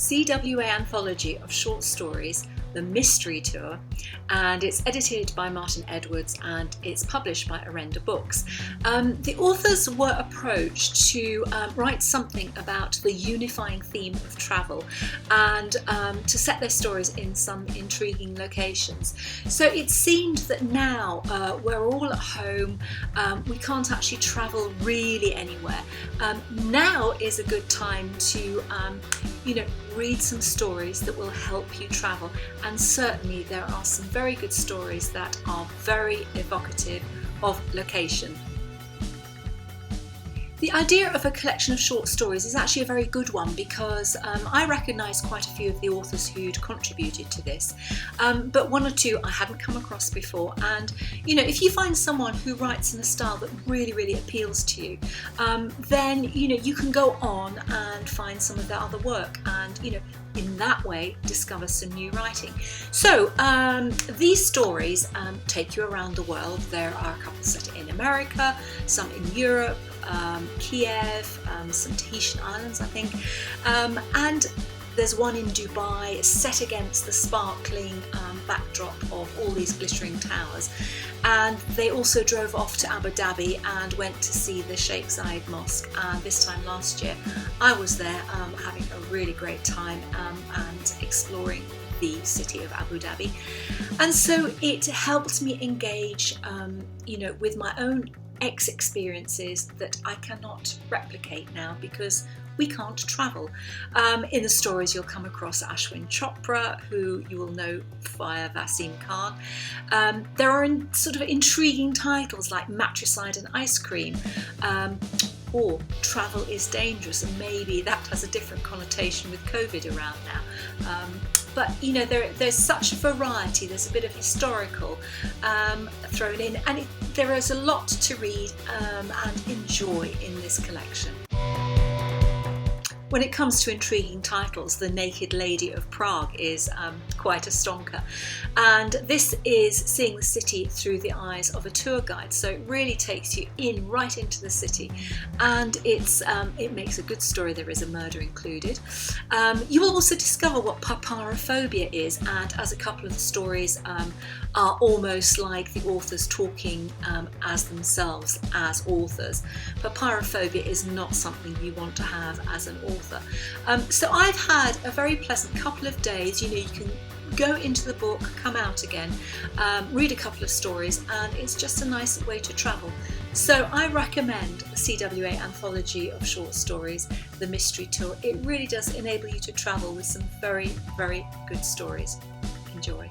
CWA anthology of short stories, The Mystery Tour, and it's edited by Martin Edwards and it's published by Arenda Books. The authors were approached to write something about the unifying theme of travel and to set their stories in some intriguing locations. So it seemed that now we're all at home, we can't actually travel really anywhere. Now is a good time to read some stories that will help you travel, and certainly there are some very good stories that are very evocative of location. The idea of a collection of short stories is actually a very good one because I recognise quite a few of the authors who'd contributed to this, but one or two I hadn't come across before. And if you find someone who writes in a style that really appeals to you, then you can go on and find some of their other work and in that way discover some new writing. So these stories take you around the world. There are a couple set in America, some in Europe, Kiev, some Tahitian islands I think, and there's one in Dubai set against the sparkling backdrop of all these glittering towers. And they also drove off to Abu Dhabi and went to see the Sheikh Zayed Mosque, and this time last year I was there having a really great time and exploring the city of Abu Dhabi. And so it helped me engage with my own experiences that I cannot replicate now because we can't travel. In the stories you'll come across Ashwin Chopra, who you will know via Vaseem Khan. There are sort of intriguing titles like Matricide and Ice Cream, or Travel is Dangerous, and maybe that has a different connotation with COVID around now. But there's such a variety. There's a bit of historical thrown in, and there is a lot to read and enjoy in this collection. When it comes to intriguing titles, The Naked Lady of Prague is quite a stonker, and this is seeing the city through the eyes of a tour guide, so it really takes you right into the city, and it makes a good story. There is a murder included. You will also discover what papyrophobia is, and as a couple of the stories are almost like the authors talking as themselves as authors. Papyrophobia is not something you want to have as an author. So I've had a very pleasant couple of days. You can go into the book, come out again, read a couple of stories, and it's just a nice way to travel. So I recommend the CWA anthology of short stories, The Mystery Tour. It really does enable you to travel with some very good stories. Enjoy.